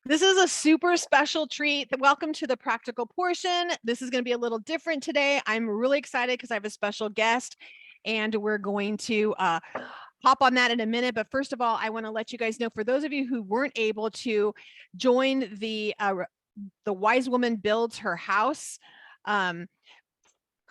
This is a super special treat. Welcome to the practical portion. This is going to be a little different today. I'm really excited because I have a special guest and we're going to hop on that in a minute. But first of all, I want to let you guys know, for those of you who weren't able to join the Wise Woman Builds Her House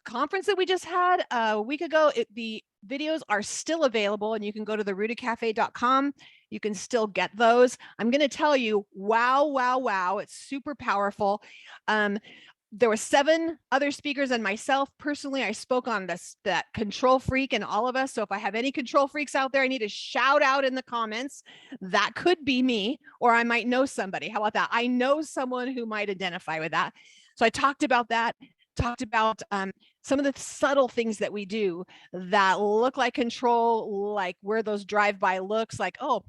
conference that we just had a week ago, the videos are still available and you can go to therootedcafe.com. You can still get those. I'm going to tell you, wow. It's super powerful. There were 7 other speakers and myself. Personally, I spoke on that control freak and all of us. So if I have any control freaks out there, I need a shout out in the comments. That could be me, or I might know somebody. How about that? I know someone who might identify with that. So I talked about that, talked about some of the subtle things that we do that look like control, like where those drive-by looks like, oh,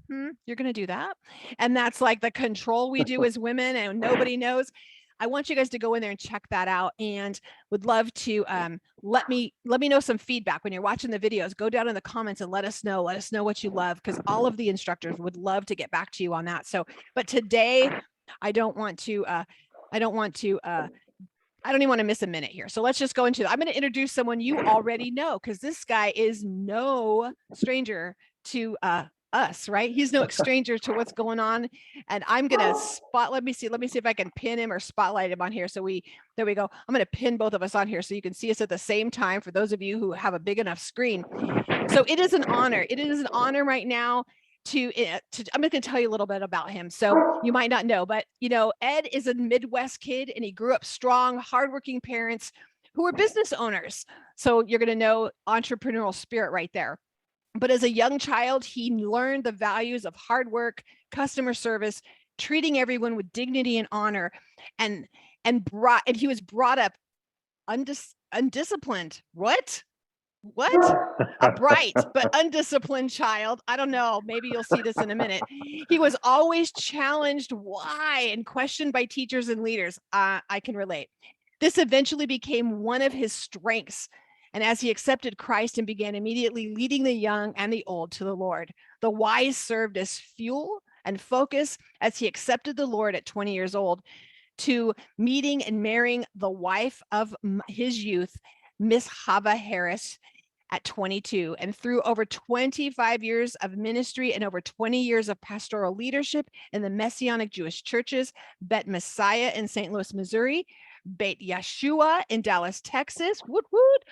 you're going to do that. And that's like the control we do as women and nobody knows. I want you guys to go in there and check that out, and would love to let me know some feedback when you're watching the videos. Go down in the comments and let us know what you love, because all of the instructors would love to get back to you on that. So, but today I don't even want to miss a minute here. So let's just go into I'm going to introduce someone you already know, because this guy is no stranger to us, right? He's no stranger to what's going on. And I'm going to let me see if I can pin him or spotlight him on here. So there we go. I'm going to pin both of us on here so you can see us at the same time, for those of you who have a big enough screen. So it is an honor. It is an honor right now to I'm going to tell you a little bit about him. So you might not know, but Ed is a Midwest kid, and he grew up strong, hardworking parents who were business owners. So you're going to know entrepreneurial spirit right there. But as a young child, he learned the values of hard work, customer service, treating everyone with dignity and honor, and he was brought up undisciplined. What? A bright but undisciplined child. I don't know. Maybe you'll see this in a minute. He was always challenged why and questioned by teachers and leaders. I can relate. This eventually became one of his strengths. And as he accepted Christ and began immediately leading the young and the old to the Lord, the wise served as fuel and focus as he accepted the Lord at 20 years old, to meeting and marrying the wife of his youth, Miss Hava Harris, at 22. And through over 25 years of ministry and over 20 years of pastoral leadership in the Messianic Jewish churches, Bet Messiah in St. Louis, Missouri, Beit Yeshua in Dallas, Texas, woot woot,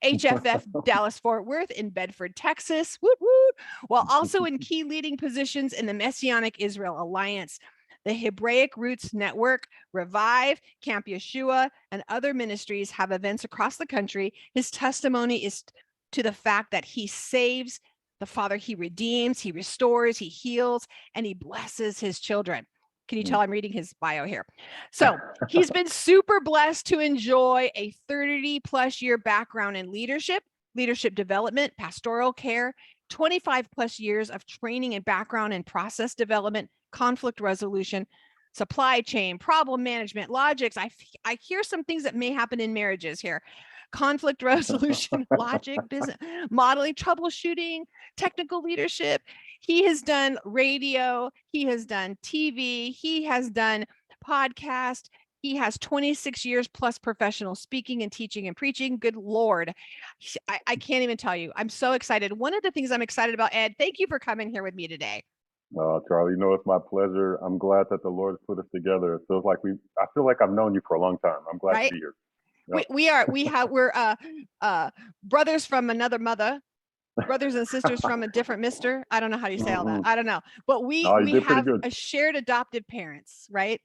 HFF Dallas Fort Worth in Bedford, Texas, woot woot, while also in key leading positions in the Messianic Israel Alliance, the Hebraic Roots Network, Revive, Camp Yeshua, and other ministries have events across the country. His testimony is to the fact that he saves, the Father, he redeems, he restores, he heals, and he blesses his children. Can you tell I'm reading his bio here? So he's been super blessed to enjoy a 30+ year background in leadership development, pastoral care, 25+ years of training and background in process development, conflict resolution, supply chain, problem management, logics. I hear some things that may happen in marriages here. Conflict resolution, logic, business modeling, troubleshooting, technical leadership. He has done radio, he has done TV, he has done podcast. He has 26 years plus professional speaking and teaching and preaching. Good Lord. I can't even tell you. I'm so excited. One of the things I'm excited about, Ed, thank you for coming here with me today. Charlie, it's my pleasure. I'm glad that the Lord has put us together. It feels like I feel like I've known you for a long time. I'm glad to be here. Yep. We're brothers from another mother, brothers and sisters from a different mister. I don't know how you say all that. I don't know. But we have a shared adopted parents, right?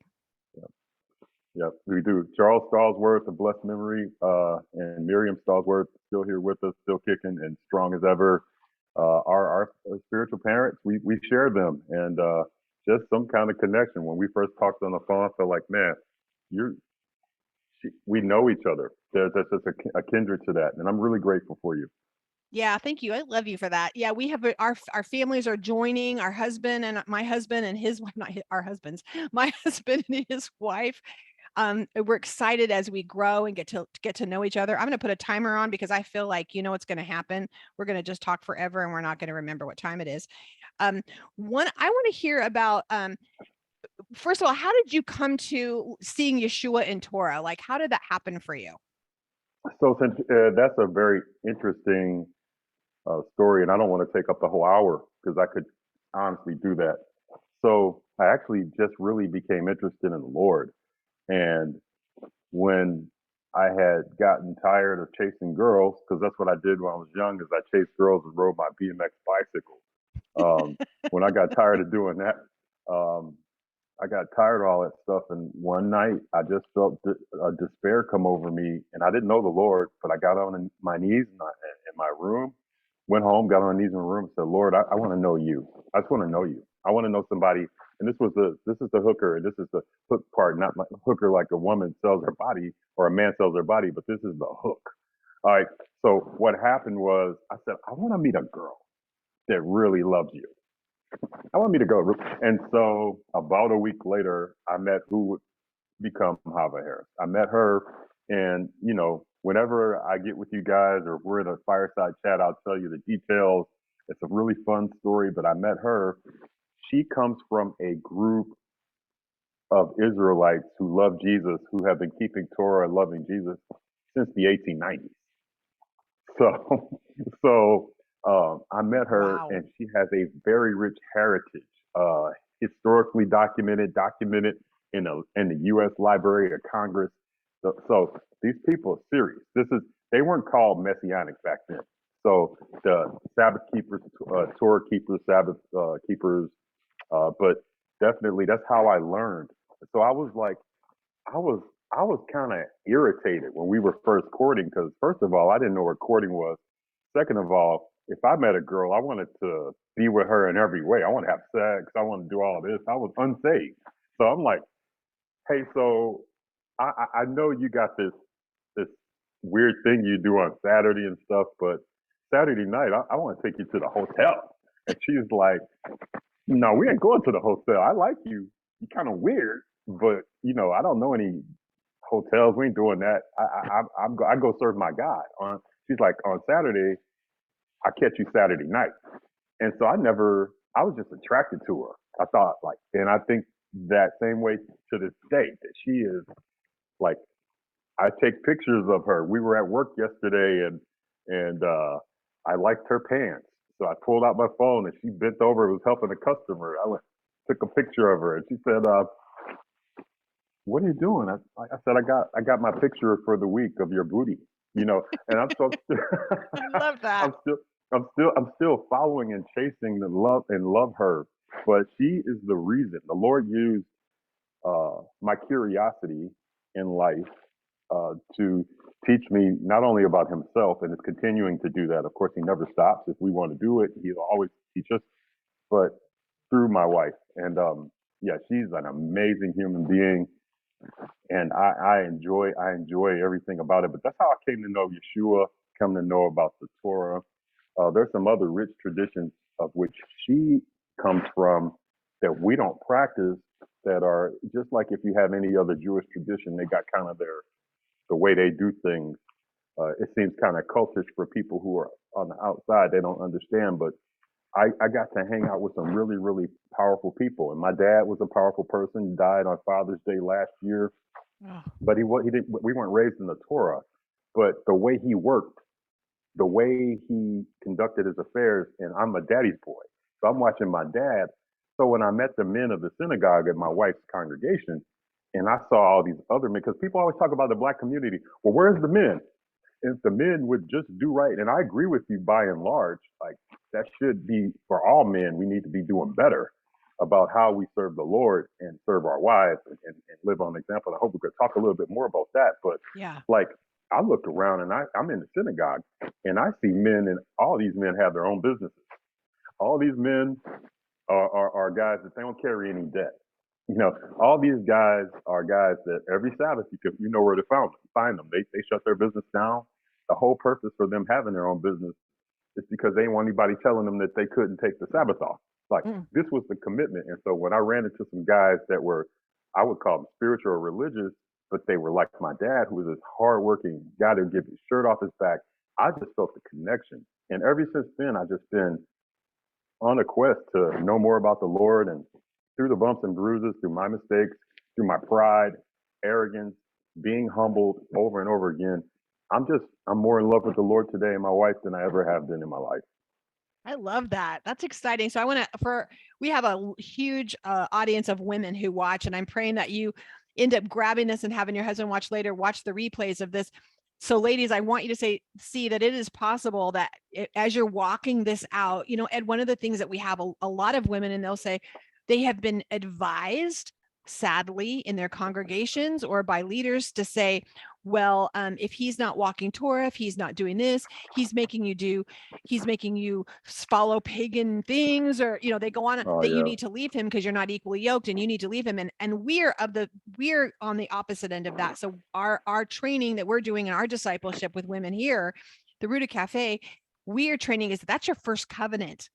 Yep, we do. Charles Stallsworth, a blessed memory, and Miriam Stallsworth, still here with us, still kicking and strong as ever. Our spiritual parents, we share them, and just some kind of connection. When we first talked on the phone, I felt like, man, we know each other. There's just a kindred to that, and I'm really grateful for you. Yeah, thank you. I love you for that. Yeah, we have our families are joining, our husband and my husband and his wife, not our husbands, my husband and his wife. We're excited as we grow and get to know each other. I'm going to put a timer on because I feel like what's going to happen. We're going to just talk forever and we're not going to remember what time it is. I want to hear about first of all, how did you come to seeing Yeshua in Torah? Like, how did that happen for you? So since that's a very interesting story, and I don't want to take up the whole hour because I could honestly do that. So I actually just really became interested in the Lord, and when I had gotten tired of chasing girls, because that's what I did when I was young, is I chased girls and rode my BMX bicycle. Um, when I got tired of doing that, um, I got tired of all that stuff. And one night I just felt a despair come over me. And I didn't know the Lord, but I got on my knees in my room, went home, got on my knees in the room and said, Lord, I want to know you. I just want to know you. I want to know somebody. And this is the hooker. And this is the hook part, not like hooker like a woman sells her body or a man sells their body, but this is the hook. All right. So what happened was I said, I want to meet a girl that really loves you. I want me to go. And so about a week later, I met who would become Hava Harris. I met her, and whenever I get with you guys or we're in a fireside chat, I'll tell you the details. It's a really fun story, but I met her. She comes from a group of Israelites who love Jesus, who have been keeping Torah and loving Jesus since the 1890s. So, so I met her, Wow. and she has a very rich heritage, uh, historically documented in the U.S. Library of Congress. So these people are serious. They weren't called messianic back then. So the Sabbath keepers, Torah keepers, Sabbath keepers, but definitely that's how I learned. So I was like, I was I was kind of irritated when we were first courting because first of all, I didn't know what courting was. Second of all, if I met a girl, I wanted to be with her in every way. I want to have sex. I want to do all of this. I was unsaved, so I'm like, hey, so I know you got this weird thing you do on Saturday and stuff, but Saturday night I want to take you to the hotel. And she's like, no, we ain't going to the hotel. I like you. You kind of weird, but I don't know any hotels. We ain't doing that. I go serve my God. She's like on Saturday. I catch you Saturday night, and so I was just attracted to her. I thought like, and I think that same way to this day that she is like. I take pictures of her. We were at work yesterday, and I liked her pants, so I pulled out my phone and she bent over and was helping a customer. I went took a picture of her, and she said, what are you doing? I said, I got my picture for the week of your booty, and I'm so, I love that. I'm still, I'm still following and chasing the love and love her, but she is the reason the Lord used, my curiosity in life, to teach me not only about himself and is continuing to do that. Of course, he never stops. If we want to do it, he'll always teach us, but through my wife. And yeah, she's an amazing human being and I enjoy everything about it. But that's how I came to know Yeshua, come to know about the Torah. There's some other rich traditions of which she comes from that we don't practice. That are just like if you have any other Jewish tradition, they got kind of the way they do things. It seems kind of cultish for people who are on the outside; they don't understand. But I got to hang out with some really, really powerful people. And my dad was a powerful person, died on Father's Day last year. Oh, But he didn't. We weren't raised in the Torah, but the way he worked, the way he conducted his affairs, and I'm a daddy's boy, so I'm watching my dad. So when I met the men of the synagogue at my wife's congregation, and I saw all these other men, because people always talk about the black community. Well, where's the men? If the men would just do right, and I agree with you by and large, like that should be for all men. We need to be doing better about how we serve the Lord and serve our wives and live on example. I hope we could talk a little bit more about that. But yeah. like I look around and I'm in the synagogue and I see men, and all these men have their own businesses. All these men are guys that they don't carry any debt. All these guys are guys that every Sabbath you know where to find them. They shut their business down. The whole purpose for them having their own business is because they didn't want anybody telling them that they couldn't take the Sabbath off. Like Mm. this was the commitment. And so when I ran into some guys that were, I would call them spiritual or religious, but they were like my dad, who was this hardworking guy that would give his shirt off his back. I just felt the connection. And ever since then, I've just been on a quest to know more about the Lord and through the bumps and bruises, through my mistakes, through my pride, arrogance, being humbled over and over again, I'm more in love with the Lord today and my wife than I ever have been in my life. I love that. That's exciting. So we have a huge audience of women who watch, and I'm praying that you end up grabbing this and having your husband watch later, watch the replays of this. So ladies, I want you to see that it is possible that as you're walking this out, Ed, one of the things that we have a lot of women, and they'll say they have been advised, sadly, in their congregations or by leaders to say, well, if he's not walking Torah, if he's not doing this, he's making you follow pagan things, or they go on Oh that you yeah. need to leave him because you're not equally yoked and you need to leave him. And we're on the opposite end of that. So our training that we're doing in our discipleship with women here, the Ruta Cafe, we are training is that's your first covenant.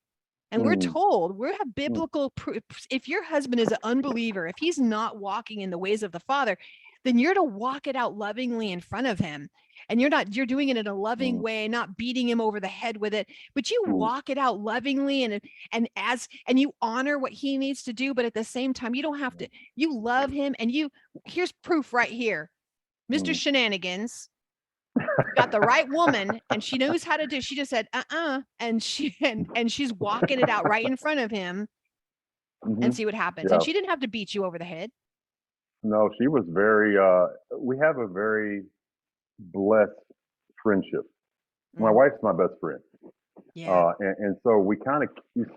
And we're told we have biblical proof. If your husband is an unbeliever, if he's not walking in the ways of the Father, then you're to walk it out lovingly in front of him. And you're doing it in a loving way, not beating him over the head with it, but you walk it out lovingly and you honor what he needs to do. But at the same time, you don't have to, you love him. And here's proof right here. Mr. Shenanigans got the right woman, and she knows how to do. She just said, and she's walking it out right in front of him and see what happens. Yeah. And she didn't have to beat you over the head. No, she was very, we have a very blessed friendship. My wife's my best friend. Yeah. And so we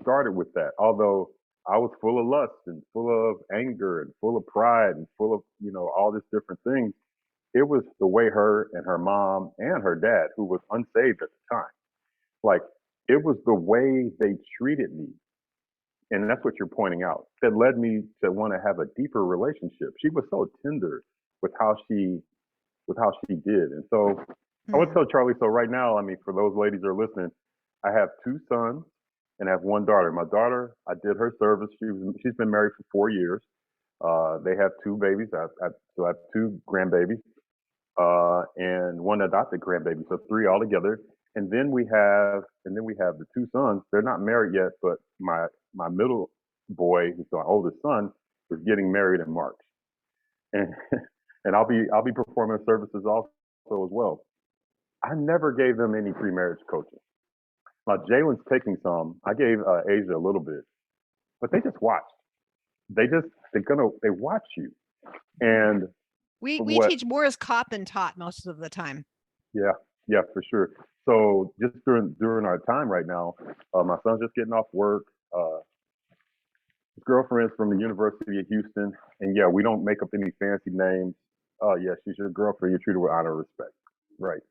started with that. Although I was full of lust and full of anger and full of pride and full of, all these different things. It was the way her and her mom and her dad, who was unsaved at the time, like it was the way they treated me. And that's what you're pointing out. That led me to want to have a deeper relationship. She was so tender with how she did. And so I would tell Charlie, so right now, I mean, for those ladies that are listening, I have 2 sons and I have 1 daughter. My daughter, I did her service. She's been married for 4 years. They have 2 babies. So I have 2 grandbabies, and 1 adopted grandbaby. So 3 altogether. And then we have the 2 sons. They're not married yet, but my middle boy, who's my oldest son, is getting married in March. And and I'll be performing services also as well. I never gave them any pre-marriage coaching. Now Jalen's taking some. I gave Asia a little bit, but they just watched. They watch you. And we teach more as caught than taught most of the time. Yeah, for sure. So just during our time right now, my son's just getting off work. His girlfriend's from the University of Houston, and yeah, we don't make up any fancy names. Oh yeah, she's your girlfriend. You treat her with honor and respect, right?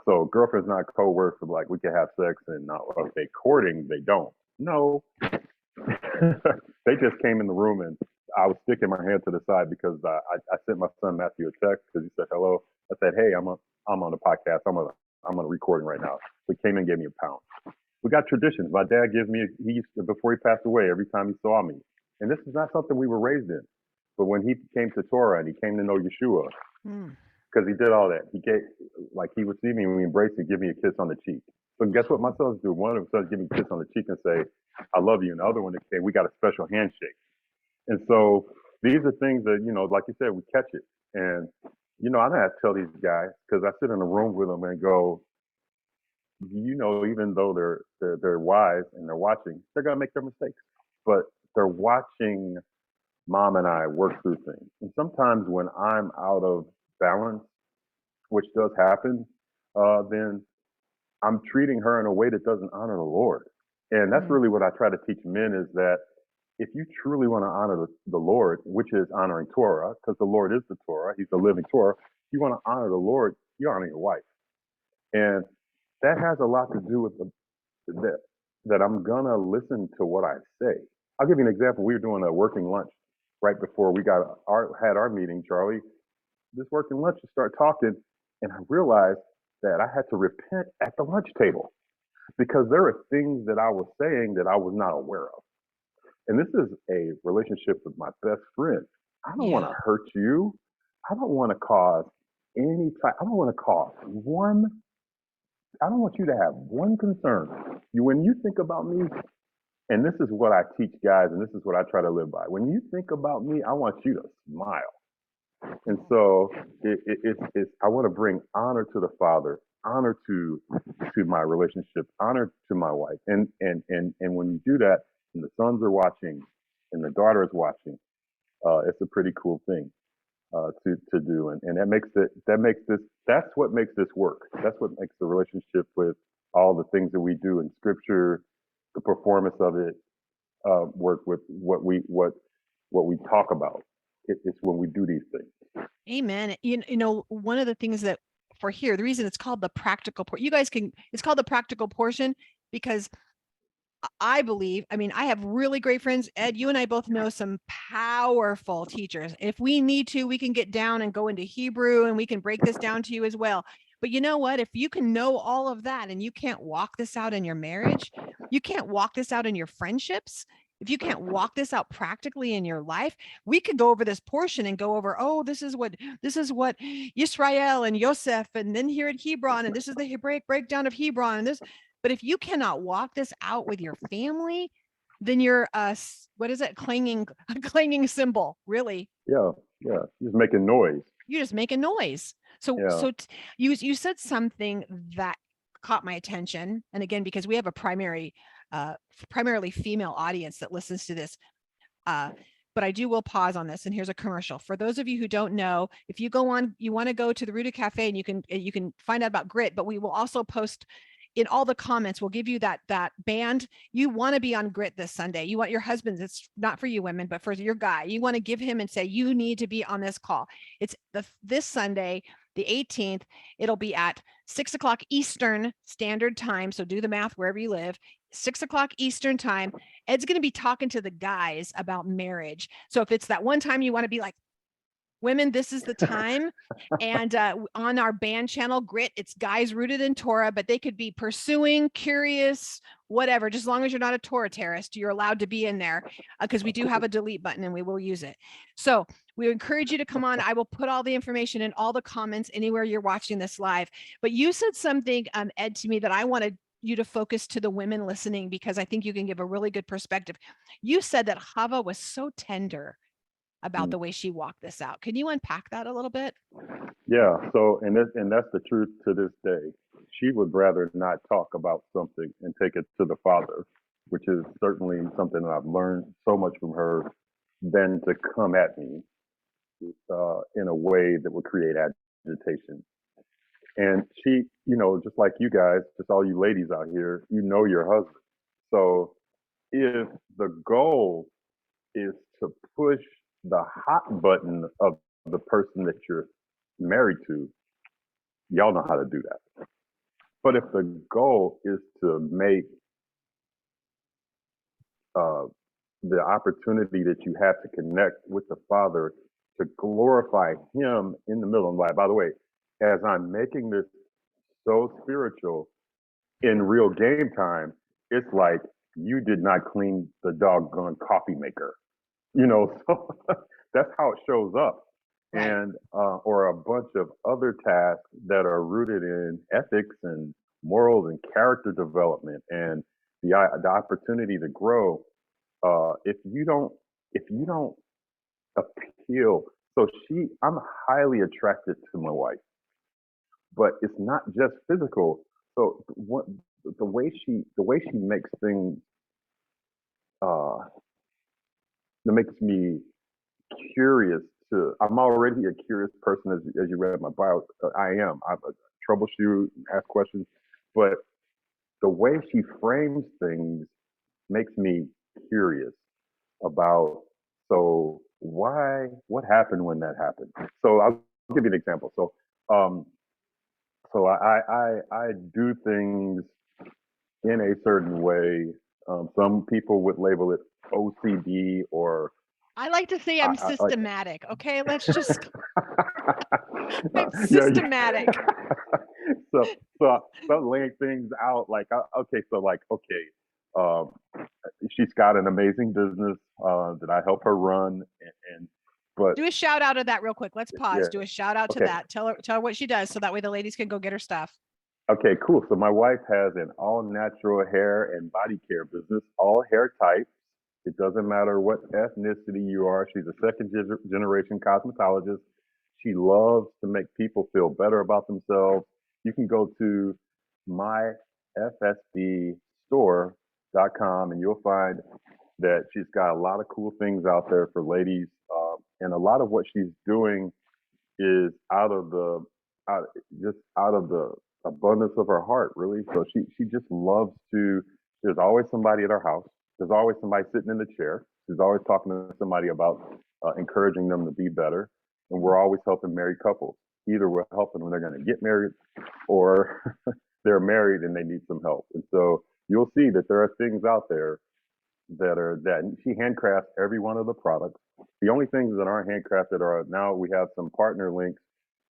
So girlfriend's not a code word for like we can have sex and not are they courting? They don't. No, they just came in the room and I was sticking my hand to the side because I sent my son Matthew a text because he said hello. I said, hey, I'm on the podcast. I'm on a recording right now. So he came and gave me a pound. We got traditions. My dad gives me, before he passed away, every time he saw me. And this is not something we were raised in. But when he came to Torah and he came to know Yeshua, because he did all that, he would see me and we embraced and give me a kiss on the cheek. So guess what my sons do? One of them sons give me a kiss on the cheek and say, I love you. And the other one, they say, we got a special handshake. And so these are things that, like you said, we catch it. And, I don't have to tell these guys because I sit in a room with them and go, even though they're wise and they're watching, they're gonna make their mistakes. But they're watching mom and I work through things. And sometimes when I'm out of balance, which does happen, then I'm treating her in a way that doesn't honor the Lord. And that's really what I try to teach men is that if you truly want to honor the Lord, which is honoring Torah, because the Lord is the Torah, he's the living Torah, you want to honor the Lord, you honor your wife. And that has a lot to do with that I'm going to listen to what I say. I'll give you an example. We were doing a working lunch right before we had our meeting, Charlie. This working lunch, to start talking, and I realized that I had to repent at the lunch table because there are things that I was saying that I was not aware of. And this is a relationship with my best friend. I don't want to hurt you. I don't want to cause I don't want to cause I don't want you to have one concern. When you think about me, And this is what I teach guys, and this is what I try to live by. When you think about me, I want you to smile. And so it's I want to bring honor to the Father, honor to my relationship, honor to my wife. And when you do that, and the sons are watching, and the daughter is watching, it's a pretty cool thing to do, and that's what makes this work. That's what makes the relationship with all the things that we do in Scripture, the performance of it, work with what we talk about. It's when we do these things. Amen. You know, one of the things that for here, the reason it's called the practical you guys can, it's called the practical portion because I believe, I mean, I have really great friends. Ed, you and I both know some powerful teachers. If we need to, we can get down and go into Hebrew and we can break this down to you as well. But you know what? If you can know all of that and you can't walk this out in your marriage, you can't walk this out in your friendships. If you can't walk this out practically in your life, we could go over this portion and go over, oh, this is what Yisrael and Yosef, and then here at Hebron, and this is the Hebraic breakdown of Hebron, and this. But if you cannot walk this out with your family, then you're what is it? A clanging cymbal, really. Yeah, just making noise. You're just making noise. So Yeah. You said something that caught my attention. And again, because we have a primarily female audience that listens to this. But I will pause on this. And here's a commercial. For those of you who don't know, if you go on, you want to go to the Rooted Cafe and you can find out about Grit, but we will also post in all the comments, we'll give you that band. You want to be on Grit this Sunday. You want your husband, it's not for you women, but for your guy, you want to give him and say, you need to be on this call. It's this Sunday, the 18th. It'll be at 6 o'clock Eastern Standard Time. So do the math wherever you live. 6 o'clock Eastern Time. Ed's going to be talking to the guys about marriage. So if it's that one time you want to be like, women, this is the time. And on our band channel, Grit, it's guys rooted in Torah, but they could be pursuing, curious, whatever. Just as long as you're not a Torah terrorist, you're allowed to be in there because we do have a delete button and we will use it. So we encourage you to come on. I will put all the information in all the comments anywhere you're watching this live. But you said something, Ed, to me that I wanted you to focus to the women listening because I think you can give a really good perspective. You said that Chava was so tender about the way she walked this out. Can you unpack that a little bit? Yeah. So, and that's the truth to this day. She would rather not talk about something and take it to the Father, which is certainly something that I've learned so much from her, than to come at me in a way that would create agitation. And she, just like you guys, just all you ladies out here, your husband. So if the goal is to push the hot button of the person that you're married to, y'all know how to do that. But if the goal is to make the opportunity that you have to connect with the Father, to glorify Him in the middle of life. By the way, as I'm making this so spiritual, in real game time, it's like you did not clean the doggone coffee maker. So that's how it shows up. Right. And or a bunch of other tasks that are rooted in ethics and morals and character development and the opportunity to grow. If you don't appeal, so I'm highly attracted to my wife, but it's not just physical. So the way she makes things, that makes me curious. I'm already a curious person, as you read my bio. I am. I troubleshoot, ask questions, but the way she frames things makes me curious about. So what happened when that happened? So I'll give you an example. Um, so I do things in a certain way. Some people would label it OCD or I like to say I'm systematic. Okay, let's just. I'm Yeah, systematic. So laying things out like um, she's got an amazing business that I help her run, and but Do a shout out of that real quick. Let's pause. yeah, Do a shout out to okay. that. Tell her what she does so that way the ladies can go get her stuff. Okay, cool. So my wife has an all natural hair and body care business, all hair types. It doesn't matter what ethnicity you are. She's a generation cosmetologist. She loves to make people feel better about themselves. You can go to myfsbstore.com and you'll find that she's got a lot of cool things out there for ladies. And a lot of what she's doing is out, just out of the abundance of her heart, really. So she just loves to. There's always somebody at our house. There's always somebody sitting in the chair. She's always talking to somebody about encouraging them to be better. And we're always helping married couples. Either we're helping when they're going to get married, or they're married and they need some help. And so you'll see that there are things out there that she handcrafts every one of the products. The only things that aren't handcrafted are now we have some partner links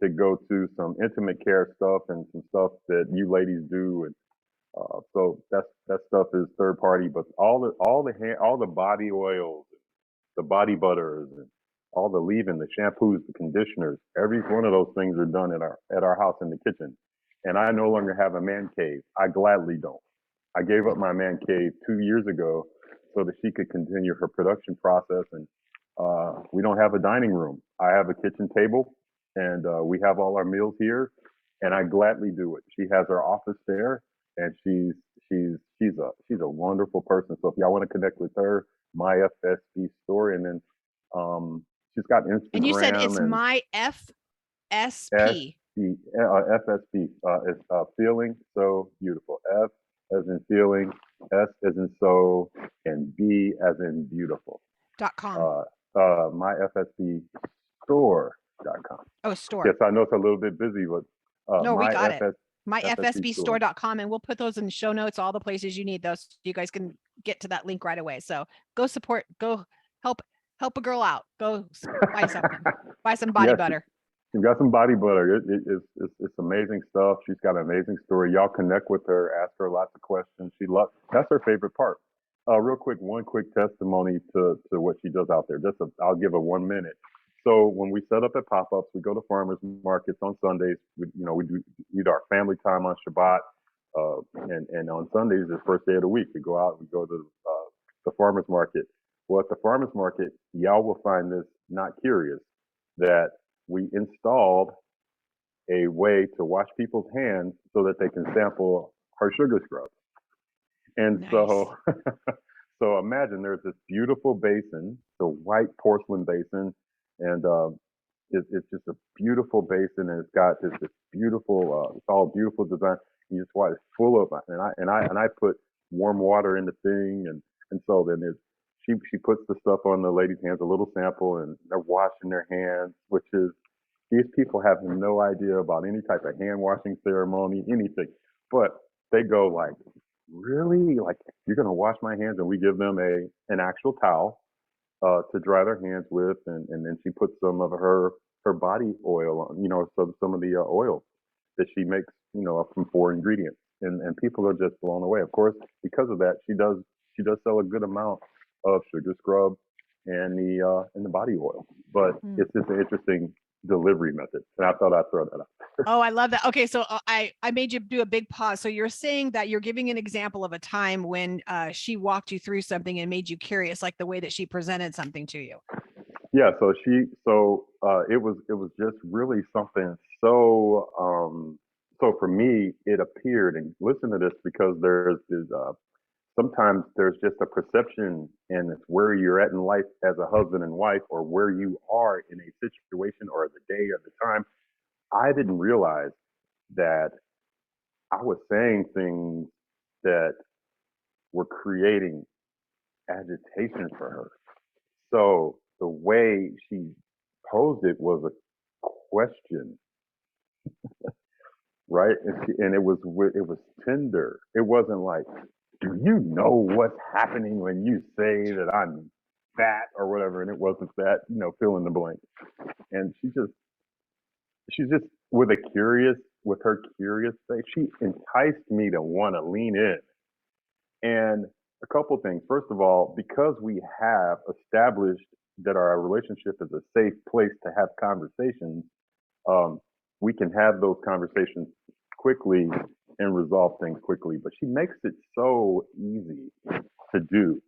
to go to some intimate care stuff and some stuff that you ladies do, and so that stuff is third party. But all the body oils, the body butters, and all the leave-in, the shampoos, the conditioners, every one of those things are done at our house in the kitchen. And I no longer have a man cave. I gladly don't. I gave up my man cave 2 years ago so that she could continue her production process. And we don't have a dining room. I have a kitchen table, and we have all our meals here. And I gladly do it. She has her office there, and she's a wonderful person. So if y'all want to connect with her, my FSB story, and then she's got And you said it's Instagram and my S FSP. FSB is feeling so beautiful. F as in feeling, S as in so, and B as in beautiful. .com. MyFSB store.com. Oh, store. Yes, I know it's a little bit busy, but No, we got it. FSB myfsbstore.com, and we'll put those in the show notes, all the places you need those. So you guys can get to that link right away. So go support, go help a girl out. Go buy something. Buy some body butter. She's got some body butter. It's amazing stuff. She's got an amazing story. Y'all connect with her, ask her lots of questions. That's her favorite part. Real quick, one quick testimony to what she does out there. I'll give her 1 minute. So when we set up at pop-ups, we go to farmers markets on Sundays. We do our family time on Shabbat, and on Sundays, the first day of the week, we go out. We go to the farmers market. Well, at the farmers market, y'all will find this not curious that we installed a way to wash people's hands so that they can sample our sugar scrubs. And Nice. so imagine there's this beautiful basin, the white porcelain basin, and it's just a beautiful basin, and it's got this beautiful, it's all beautiful design. You just watch, it's full of, and I put warm water in the thing, and so then she puts the stuff on the lady's hands, a little sample, and they're washing their hands, which is, these people have no idea about any type of hand washing ceremony, anything, but they go like, really? Like, you're gonna wash my hands? And we give them an actual towel to dry their hands with, and then she puts some of her body oil on, some of the oil that she makes, from 4 ingredients, and people are just blown away. Of course, because of that, she does sell a good amount of sugar scrub and the body oil, but it's just an interesting delivery method, and I thought I'd throw that out. Oh, I love that. Okay, so I made you do a big pause. So you're saying that you're giving an example of a time when she walked you through something and made you curious, like the way that she presented something to you. Yeah, so it was just really something so for me it appeared, and listen to this, because there's this sometimes there's just a perception, and it's where you're at in life as a husband and wife, or where you are in a situation or the day or the time. I didn't realize that I was saying things that were creating agitation for her. So the way she posed it was a question, right? And it was tender. It wasn't like, "Do you know what's happening when you say that I'm fat or whatever?" And it wasn't that, fill in the blank. And she's just with her curious face, she enticed me to want to lean in. And a couple things. First of all, because we have established that our relationship is a safe place to have conversations, we can have those conversations quickly and resolve things quickly, but she makes it so easy to do.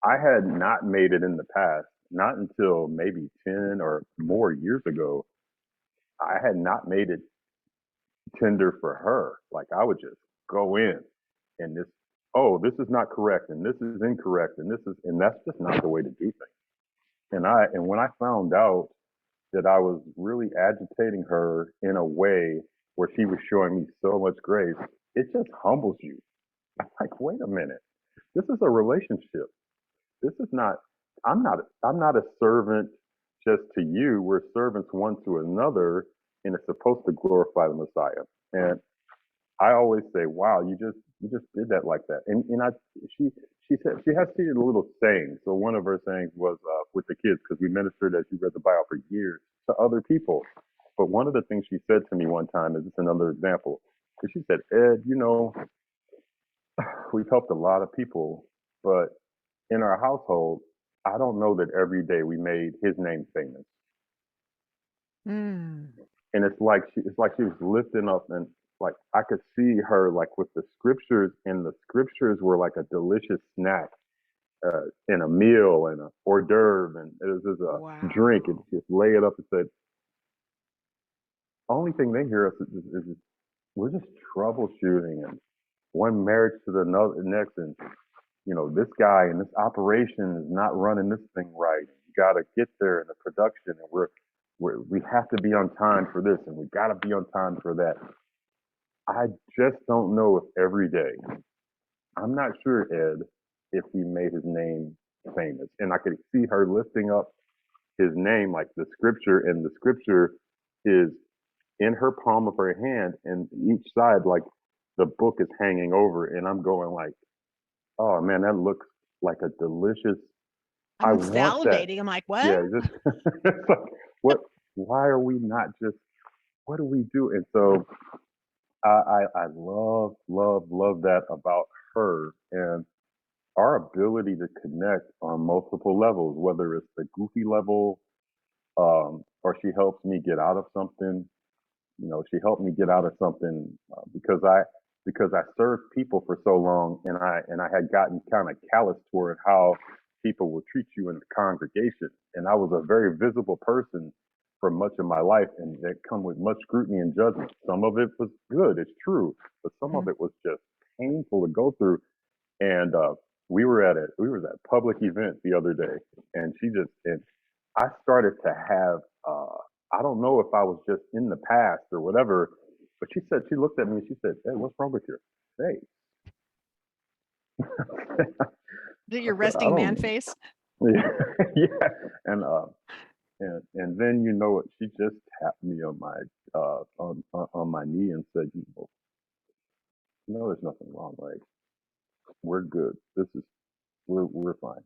I had not made it in the past, not until maybe 10 or more years ago. I had not made it tender for her. Like I would just go in and this, oh, this is not correct and this is incorrect and this is, and that's just not the way to do things. And when I found out that I was really agitating her in a way where she was showing me so much grace, it just humbles you. I'm like, wait a minute, this is a relationship. This is not. I'm not a servant just to you. We're servants one to another, and it's supposed to glorify the Messiah. And I always say, "Wow, you just did that like that." And she she had a little saying. So one of her sayings was with the kids because we ministered as you read the Bible for years to other people. But one of the things she said to me one time is just another example. Because she said, "Ed, you know, we've helped a lot of people, but in our household, I don't know that every day we made his name famous." Mm. And it's like she was lifting up and like I could see her like with the scriptures and the scriptures were like a delicious snack and a meal and a hors d'oeuvre and it was just a drink and Wow. just lay it up and said, only thing they hear us is we're just troubleshooting and one marriage to the next and you know, this guy and this operation is not running this thing right. You got to get there in the production, and we have to be on time for this, and we got to be on time for that. I just don't know if every day. I'm not sure, Ed, if we made his name famous, and I could see her lifting up his name, like the scripture, and the scripture is in her palm of her hand, and each side, like the book is hanging over, and I'm going like, oh man, that looks like a delicious. I I'm want that. salivating. I'm like, what? Yeah, just it's like what? Why are we not just? What do we do? And so I love that about her and our ability to connect on multiple levels, whether it's the goofy level, or she helps me get out of something. You know, she helped me get out of something because I served people for so long, and I had gotten kind of callous toward how people will treat you in the congregation, and I was a very visible person for much of my life, and that come with much scrutiny and judgment. Some of it was good, it's true, but some of Mhm. it was just painful to go through. And we were at a public event the other day, and she just and I started to have I don't know if I was just in the past or whatever, but she looked at me and she said, "Hey, what's wrong with your face?" Is it I your said, "I resting man don't." face? Yeah, yeah, and and then you know what? She just tapped me on my on my knee and said, "You know, there's nothing wrong. Like we're good. This is we're fine."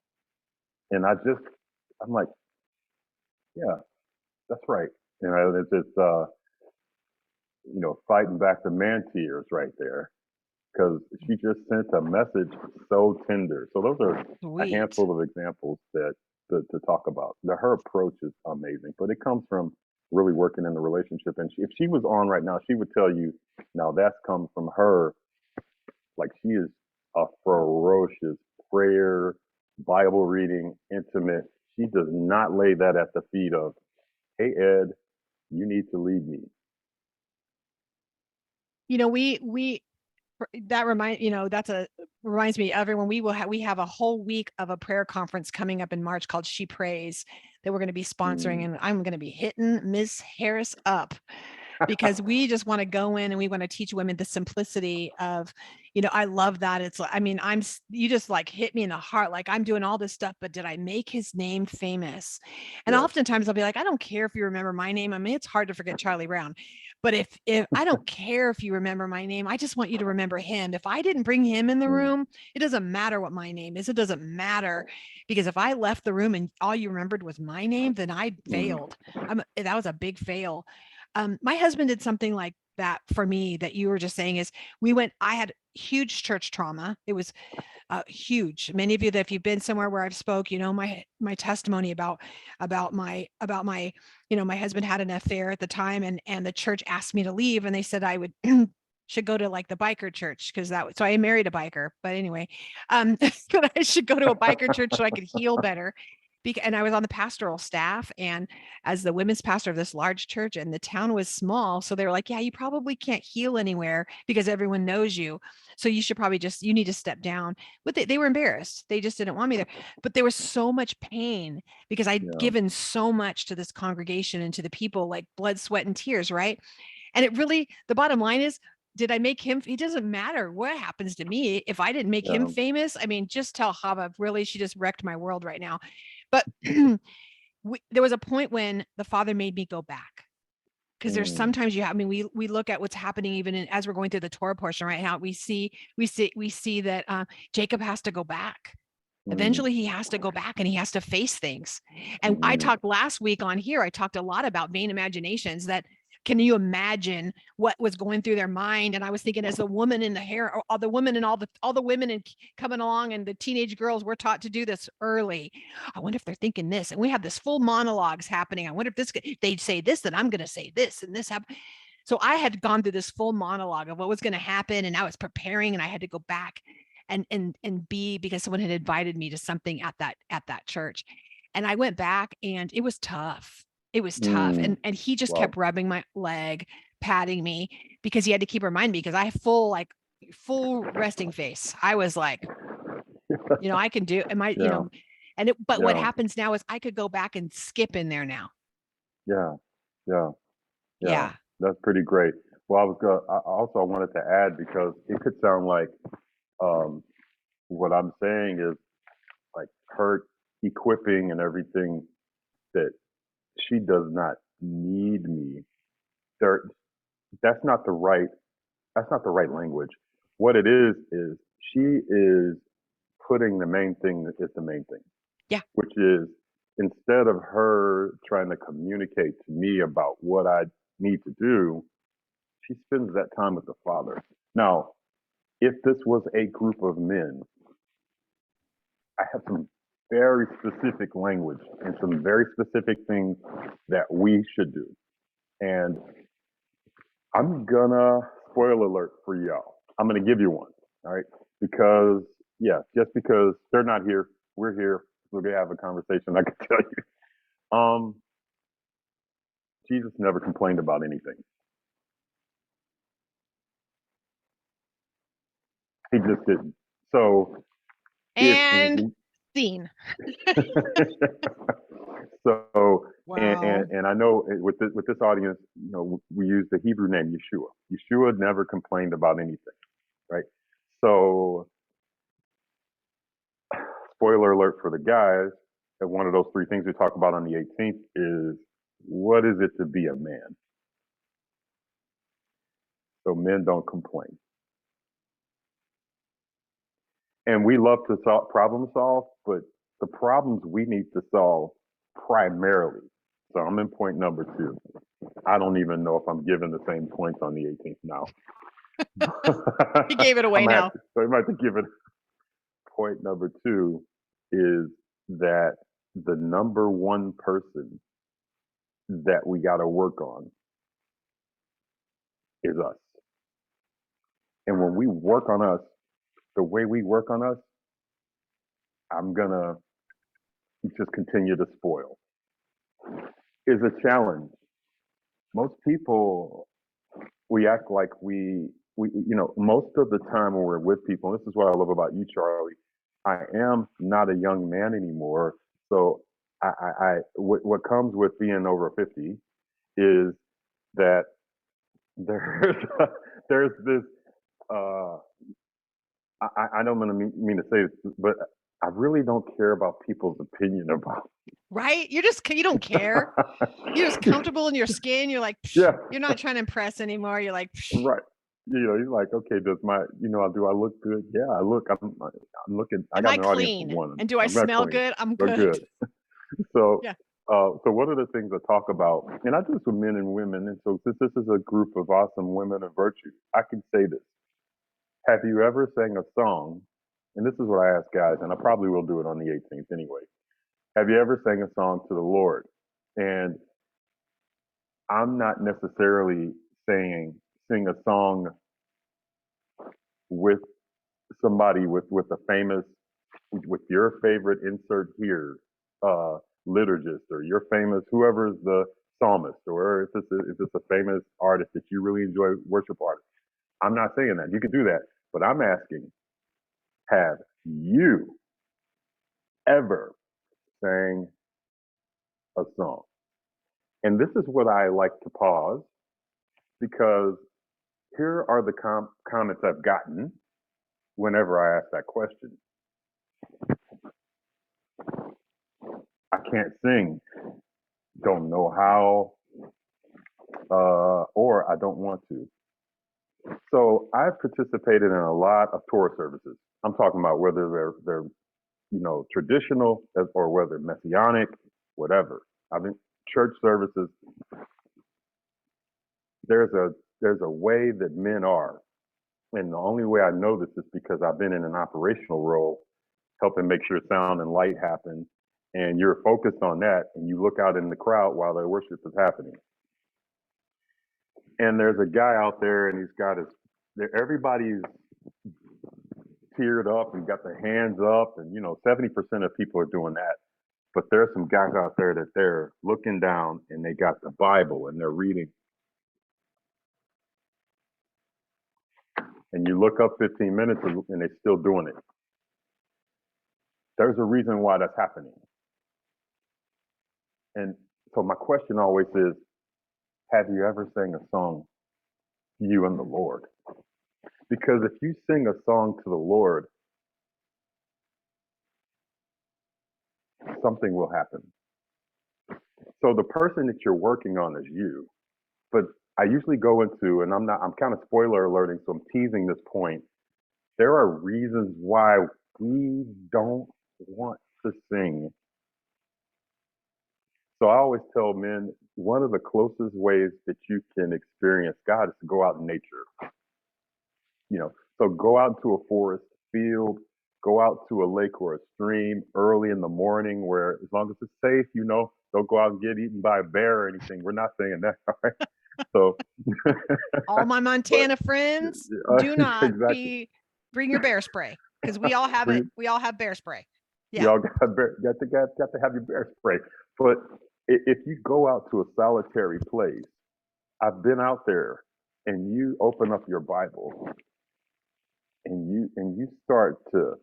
And I'm like, "Yeah, that's right." You know, it's just you know, fighting back the man tears right there because she just sent a message so tender. So those are a Sweet. handful of examples that to talk about. Her approach is amazing, but it comes from really working in the relationship. And if she was on right now, she would tell you, now that's come from her. Like she is a ferocious prayer, Bible reading, intimate. She does not lay that at the feet of, hey Ed, you need to lead me. You know, we that reminds me, everyone, we have a whole week of a prayer conference coming up in March called She Prays that we're going to be sponsoring, Mm. and I'm going to be hitting Miss Harris up because we just want to go in and we want to teach women the simplicity of, I love that. It's like, I mean, you just like hit me in the heart. Like I'm doing all this stuff, but did I make his name famous? And Yes. oftentimes I'll be like, I don't care if you remember my name. I mean, it's hard to forget Charlie Brown, but if I don't care if you remember my name, I just want you to remember him. If I didn't bring him in the Mm. room, it doesn't matter what my name is. It doesn't matter, because if I left the room and all you remembered was my name, then I Mm. failed. That was a big fail. My husband did something like that for me that you were just saying is I had huge church trauma. It was huge. Many of you that if you've been somewhere where I've spoke, my testimony about my my husband had an affair at the time, and the church asked me to leave, and they said I would should go to like the biker church because so I married a biker, but anyway, that I should go to a biker church so I could heal better. And I was on the pastoral staff and as the women's pastor of this large church, and the town was small. So they were like, yeah, you probably can't heal anywhere because everyone knows you. So you should probably you need to step down. But they were embarrassed. They just didn't want me there. But there was so much pain because I'd Yeah. given so much to this congregation and to the people, like blood, sweat, and tears, right? And it really, the bottom line is, did I make him? It doesn't matter what happens to me if I didn't make him Yeah. famous. I mean, just tell Hava, really, she just wrecked my world right now. But there was a point when the Father made me go back. Because there's Mm. sometimes I mean, we look at what's happening even as we're going through the Torah portion right now. We see that Jacob has to go back. Eventually, he has to go back and he has to face things. And I talked last week on here. I talked a lot about vain imaginations. That can you imagine what was going through their mind? And I was thinking, as the woman in the hair, or the women and all the women and coming along, and the teenage girls, we're taught to do this early. I wonder if they're thinking this, and we have this full monologues happening. I wonder if they'd say this, then I'm going to say this, and this happen. So I had gone through this full monologue of what was going to happen, and I was preparing, and I had to go back and be, because someone had invited me to something at that church. And I went back and it was tough. It was tough. And he just kept rubbing my leg, patting me, because he had to keep reminding me, because I have full resting face. I was like, I can do, but what happens now is I could go back and skip in there now. Yeah. That's pretty great. Well, I wanted to add, because it could sound like what I'm saying is like her equipping and everything, that she does not need me. There, that's not the right language. What it is she is putting the main thing that is the main thing. Yeah. Which is, instead of her trying to communicate to me about what I need to do, she spends that time with the Father. Now, if this was a group of men, I have some very specific language and some very specific things that we should do. And I'm gonna, spoiler alert for y'all, I'm gonna give you one, all right? Because, just because they're not here, we're here, we're gonna have a conversation, I can tell you. Jesus never complained about anything. He just didn't. So, and scene. So, wow. and I know with this audience, we use the Hebrew name Yeshua. Yeshua never complained about anything, right? So, spoiler alert for the guys, that one of those three things we talk about on the 18th is, what is it to be a man? So men don't complain. And we love to problem solve, but the problems we need to solve primarily. So I'm in point number 2. I don't even know if I'm giving the same points on the 18th now. He gave it away now. So I might have to give it. Point number 2 is that the number one person that we got to work on is us. And when we work on us, the way we work on us, I'm going to just continue to spoil, is a challenge. Most people, we act like most of the time when we're with people, and this is what I love about you, Charlie, I am not a young man anymore. So what comes with being over 50 is that there's this, I don't mean to say this, but I really don't care about people's opinion about me. Right? You don't care. You're just comfortable in your skin. You're like, Yeah. You're not trying to impress anymore. You're like, right. You're like, okay, do I look good? Yeah, I'm looking, I am got I an audience of clean? one. And do I I'm not smell clean, good? I'm but good. So, Yeah. so one of the things I talk about, and I do this with men and women, and so since this is a group of awesome women of virtue, I can say this. Have you ever sang a song? And this is what I ask guys, and I probably will do it on the 18th anyway. Have you ever sang a song to the Lord? And I'm not necessarily saying sing a song with somebody with a famous, with your favorite insert here, liturgist, or your famous, whoever's the psalmist, or if it's a famous artist that you really enjoy, worship artist. I'm not saying that. You can do that. But I'm asking, have you ever sang a song? And this is what I like to pause, because here are the comments I've gotten whenever I ask that question. I can't sing, don't know how, or I don't want to. So I've participated in a lot of Torah services. I'm talking about whether they're traditional or whether messianic, whatever. I've been church services. There's a way that men are, and the only way I know this is because I've been in an operational role, helping make sure sound and light happen, and you're focused on that, and you look out in the crowd while the worship is happening. And there's a guy out there, and he's got everybody's teared up and got their hands up, and 70% of people are doing that. But there's some guys out there that they're looking down, and they got the Bible, and they're reading. And you look up 15 minutes, and they're still doing it. There's a reason why that's happening. And so my question always is, have you ever sang a song, you and the Lord? Because if you sing a song to the Lord, something will happen. So the person that you're working on is you. But I usually go into, and I'm kind of spoiler alerting, so I'm teasing this point. There are reasons why we don't want to sing. So I always tell men, one of the closest ways that you can experience God is to go out in nature. So go out to a forest, field, go out to a lake or a stream early in the morning, where as long as it's safe, don't go out and get eaten by a bear or anything. We're not saying that, all right? So all my Montana friends, do not bring your bear spray, because we all have it. We all have bear spray. Yeah. You all got to have your bear spray. But if you go out to a solitary place, I've been out there, and you open up your Bible, and you start to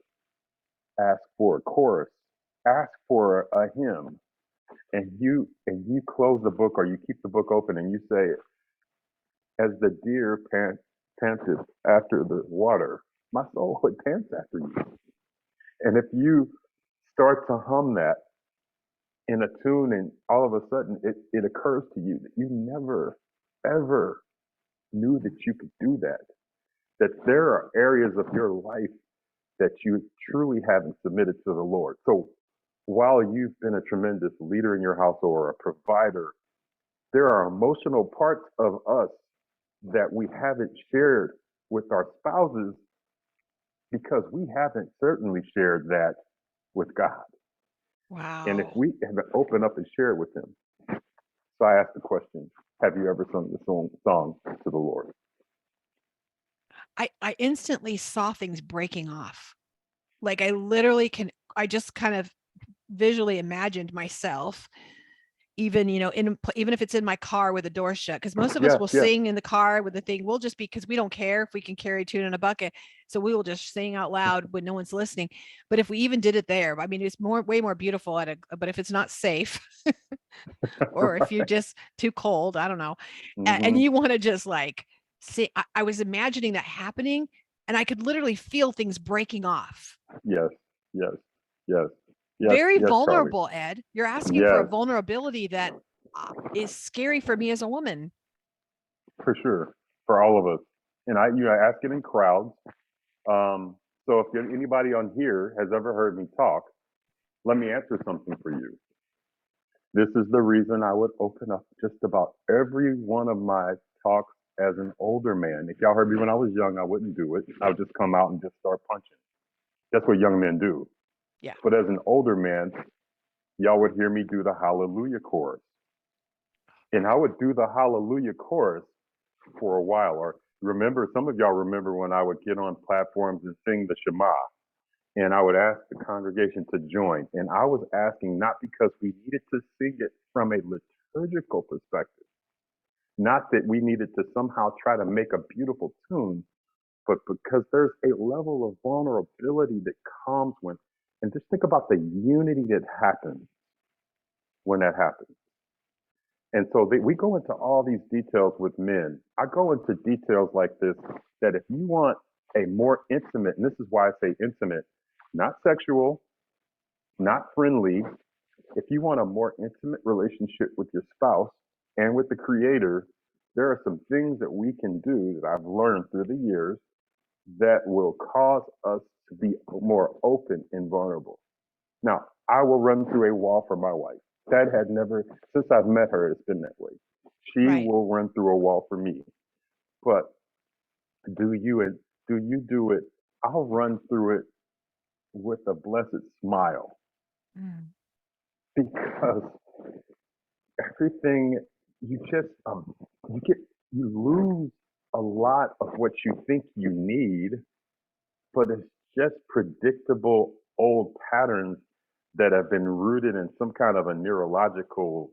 ask for a chorus, ask for a hymn, and you close the book, or you keep the book open, and you say, as the deer panted after the water, my soul pants after you. And if you start to hum that in a tune, and all of a sudden it occurs to you that you never, ever knew that you could do that there are areas of your life that you truly haven't submitted to the Lord. So while you've been a tremendous leader in your house or a provider, there are emotional parts of us that we haven't shared with our spouses, because we haven't certainly shared that with God. Wow. And if we have opened up and share it with him. So I asked the question, have you ever sung the song to the Lord? I instantly saw things breaking off. Like I just kind of visually imagined myself, even if it's in my car with the door shut, because most of us will sing in the car with the thing. We'll just, because we don't care if we can carry a tune in a bucket, so we will just sing out loud when no one's listening. But if we even did it there, I mean, it's way more beautiful but if it's not safe or if you're just too cold, I don't know, and you want to just see, I was imagining that happening, and I could literally feel things breaking off. Yes. Very vulnerable, Charlie. Ed, you're asking for a vulnerability that is scary for me as a woman. For sure, for all of us. And I ask it in crowds. So if anybody on here has ever heard me talk, let me answer something for you. This is the reason I would open up just about every one of my talks as an older man. If y'all heard me when I was young, I wouldn't do it. I would just come out and just start punching. That's what young men do. Yeah. But as an older man, y'all would hear me do the Hallelujah chorus. And I would do the Hallelujah chorus for a while, or remember, some of y'all remember when I would get on platforms and sing the Shema, and I would ask the congregation to join. And I was asking not because we needed to sing it from a liturgical perspective, not that we needed to somehow try to make a beautiful tune, but because there's a level of vulnerability that comes when, and just think about the unity that happens when that happens. And so we go into all these details with men. I go into details like this, that if you want a more intimate, and this is why I say intimate, not sexual, not friendly, if you want a more intimate relationship with your spouse and with the creator, there are some things that we can do that I've learned through the years that will cause us to be more open and vulnerable. Now, I will run through a wall for my wife. That had never, since I've met her, it's been that way. She Right. will run through a wall for me. But do you do it? I'll run through it with a blessed smile Mm. because everything you just you lose a lot of what you think you need, but it's just predictable old patterns that have been rooted in some kind of a neurological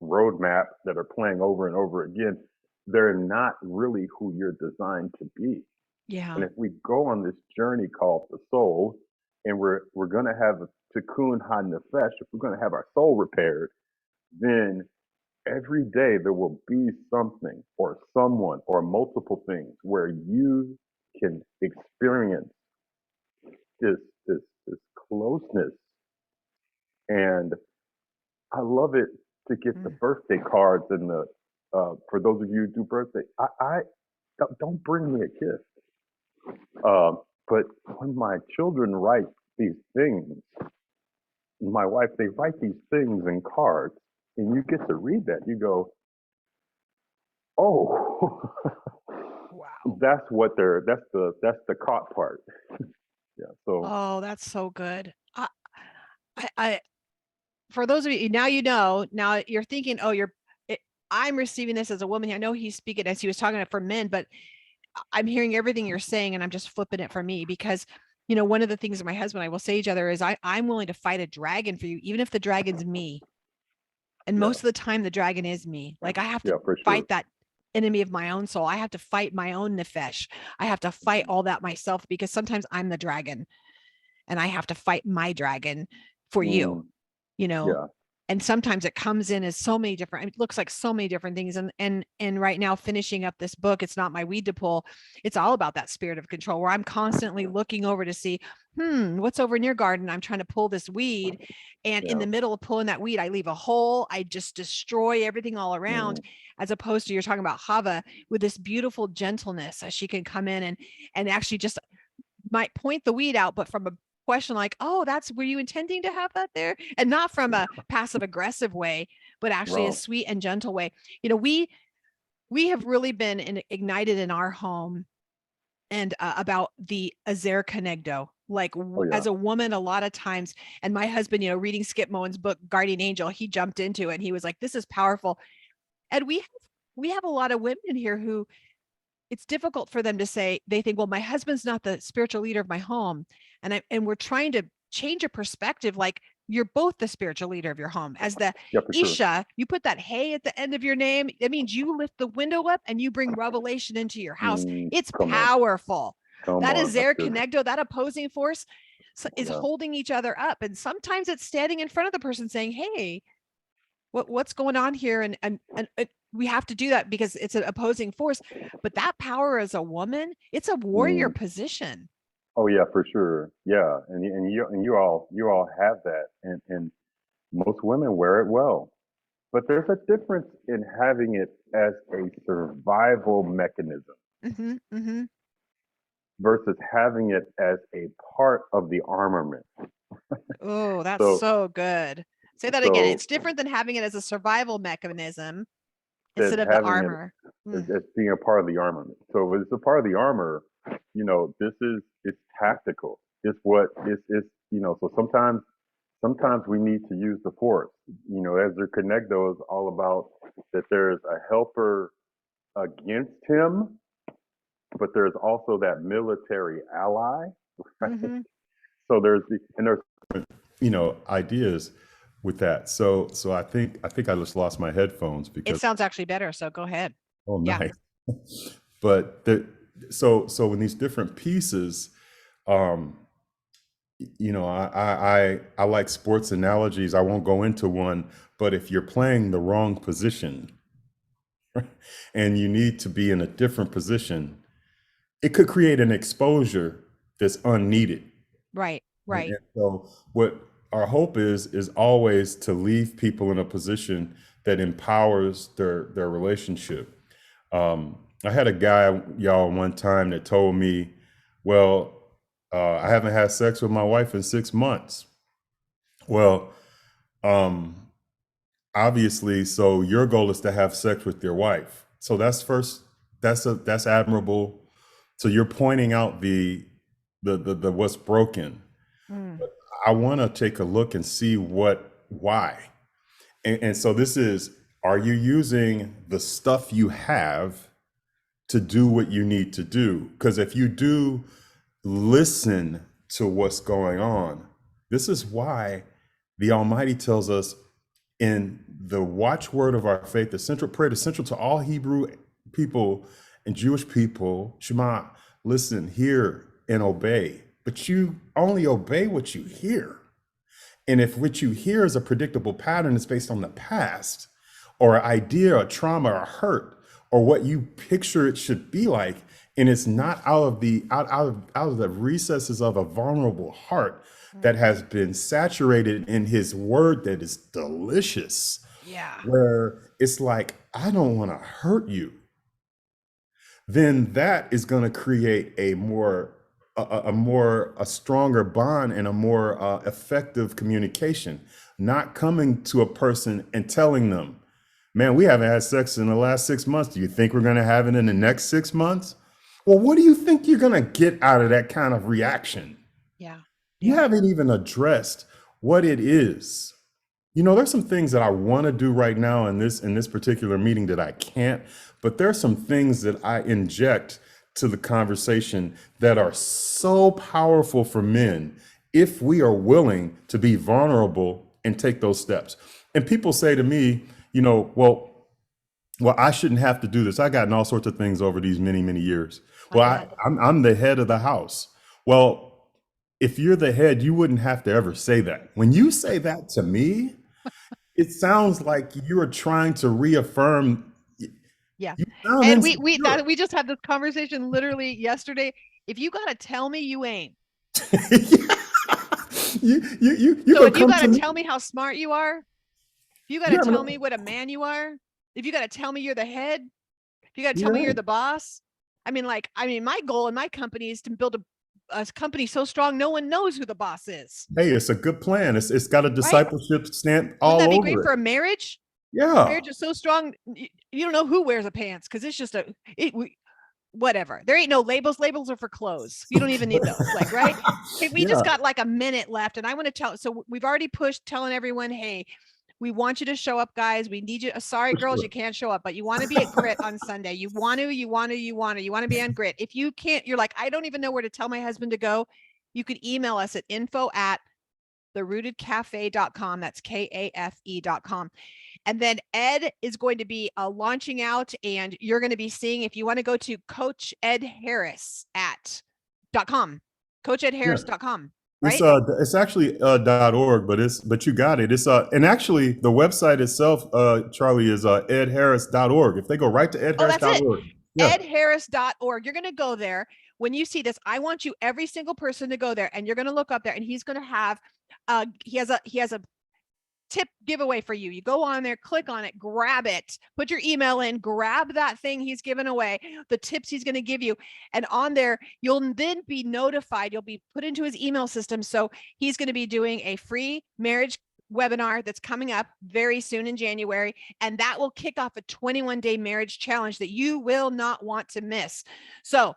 roadmap that are playing over and over again. They're not really who you're designed to be. Yeah. And if we go on this journey called the soul, and we're going to have a tikkun ha-nefesh, if we're going to have our soul repaired, then every day there will be something or someone or multiple things where you can experience this this closeness. And I love it to get the Mm. birthday cards and the for those of you who do birthday, I don't bring me a gift. But when my children write these things, my wife, they write these things in cards, and you get to read that. You go, oh, Wow. that's the caught part. Yeah. So Oh, that's so good. I for those of you now, now you're thinking, oh, I'm receiving this as a woman. I know he's speaking as he was talking for men, but I'm hearing everything you're saying and I'm just flipping it for me because, one of the things that my husband and I will say to each other is I'm willing to fight a dragon for you, even if the dragon's me. And yeah, most of the time the dragon is me. Like I have yeah, to for sure. fight that enemy of my own soul. I have to fight my own nefesh. I have to fight all that myself because sometimes I'm the dragon and I have to fight my dragon for you, Mm, you know. yeah. And sometimes it comes in as so many different, it looks like so many different things. And right now finishing up this book, it's not my weed to pull. It's all about that spirit of control where I'm constantly looking over to see, what's over in your garden? I'm trying to pull this weed. And in Yeah. the middle of pulling that weed, I leave a hole. I just destroy everything all around, Mm, as opposed to you're talking about Hava with this beautiful gentleness as she can come in and actually just might point the weed out, but from a question like, oh, were you intending to have that there? And not from a passive aggressive way, but actually a wow. sweet and gentle way. We have really been ignited in our home and about the Azer Conegdo. Like Oh yeah. as a woman, a lot of times, and my husband, reading Skip Moen's book, Guardian Angel, he jumped into it and he was like, this is powerful. And we have a lot of women in here who it's difficult for them to say, they think, well, my husband's not the spiritual leader of my home. And we're trying to change a perspective. Like you're both the spiritual leader of your home. As the Yeah, for sure. Isha, you put that hey at the end of your name. That means you lift the window up and you bring revelation into your house. It's Come on. powerful. Come That on. is That's their good. connecto, that opposing force is Yeah. holding each other up. And sometimes it's standing in front of the person saying, hey, what's going on here? And we have to do that because it's an opposing force. But that power as a woman, it's a warrior Mm. position. Oh yeah, for sure. Yeah, and you all have that, and most women wear it well. But there's a difference in having it as a survival mechanism Mm-hmm, mm-hmm. versus having it as a part of the armament. Oh, that's So so good. Say that again. so It's different than having it as a survival mechanism that instead of the having it armor. Mm. as being a part of the armament. So if it's a part of the armor, this is it's tactical. It's what it's so sometimes we need to use the force. As their connecto is all about that there's a helper against him but there's also that military ally, right? Mm-hmm. So there's ideas with that. So I think I just lost my headphones It because sounds actually better. So go ahead. oh Yeah. nice. But so in these different pieces, um, I like sports analogies. I won't go into one, but if you're playing the wrong position and you need to be in a different position, it could create an exposure that's unneeded. Right. Right. And so what our hope is always to leave people in a position that empowers their relationship. I had a guy, y'all, one time that told me, well, I haven't had sex with my wife in 6 months. Well, um, obviously, so your goal is to have sex with your wife. So that's admirable. So you're pointing out the what's broken. Mm. I want to take a look and see why. And so this is, are you using the stuff you have to do what you need to do? Because if you do listen to what's going on, this is why the Almighty tells us in the watchword of our faith, the central prayer, the central to all Hebrew people and Jewish people, Shema, listen, hear, and obey. But you only obey what you hear. And if what you hear is a predictable pattern, it's based on the past or an idea or trauma or hurt or what you picture it should be like, and it's not out of the recesses of a vulnerable heart that has been saturated in his word that is delicious, Yeah. where it's like, I don't want to hurt you, then that is going to create a stronger bond and a more effective communication. Not coming to a person and telling them, man, we haven't had sex in the last 6 months. Do you think we're going to have it in the next 6 months? Well, what do you think you're going to get out of that kind of reaction? Yeah. You Yeah. haven't even addressed what it is. There's some things that I want to do right now in this particular meeting that I can't, but there's some things that I inject to the conversation that are so powerful for men if we are willing to be vulnerable and take those steps. And people say to me, well, I shouldn't have to do this. I gotten all sorts of things over these many, many years. I Well, bet. I'm the head of the house. Well, if you're the head, you wouldn't have to ever say that. When you say that to me, it sounds like you are trying to reaffirm. Yeah. You sound And we insecure. we just had this conversation literally yesterday. If you gotta tell me, you ain't. You So gonna if you come to gotta me? tell me how smart you are, if you gotta You having tell a- me what a man you are, if you gotta tell me you're the head, if you gotta tell me You're you're right. the boss. My goal in my company is to build a company so strong no one knows who the boss is. Hey, it's a good plan. It's got a Right? discipleship stamp Wouldn't that all be great over for it. a marriage? Yeah. Marriage is so strong, you don't know who wears a pants because it's just whatever. There ain't no labels. Labels are for clothes. You don't even need those. Like, right? Hey, we Yeah. just got like a minute left, and I want to tell. So we've already pushed telling everyone, hey, we want you to show up, guys. We need you. Sorry, For girls, sure. you can't show up, but you want to be at Grit on Sunday. You want to be on Grit. If you can't, you're like, I don't even know where to tell my husband to go. You could email us at info@therootedcafe.com. That's KAFE.com. And then Ed is going to be launching out, and you're going to be seeing, if you want to go to coachedharris.com, coachedharris.com, right? It's actually .org, but you got it. And actually the website itself, Charlie, is edharris.org. If they go right to Oh, that's it. edharris.org. Yeah. edharris.org. You're going to go there. When you see this, I want you, every single person, to go there, and you're going to look up there, and he's going to have he has a tip giveaway for you. You go on there, click on it, grab it, put your email in, grab that thing he's giving away, the tips he's going to give you. And on there, you'll then be notified. You'll be put into his email system. So he's going to be doing a free marriage webinar that's coming up very soon in January. And that will kick off a 21-day marriage challenge that you will not want to miss. So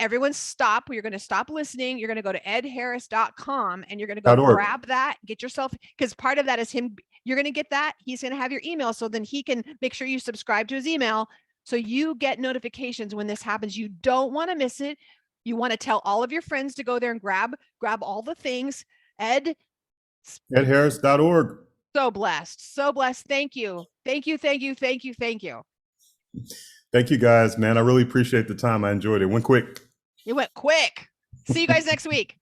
everyone stop. You're going to stop listening. You're going to go to edharris.com and you're going to go .org. grab that, get yourself, because part of that is him. You're going to get that. He's going to have your email. So then he can make sure you subscribe to his email So you get notifications when this happens. You don't want to miss it. You want to tell all of your friends to go there and grab all the things. Ed, EdHarris.org. so blessed. So blessed. Thank you. Thank you. Thank you. Thank you. Thank you. Thank you guys, man. I really appreciate the time. I enjoyed it. Went quick. It went quick. See you guys next week.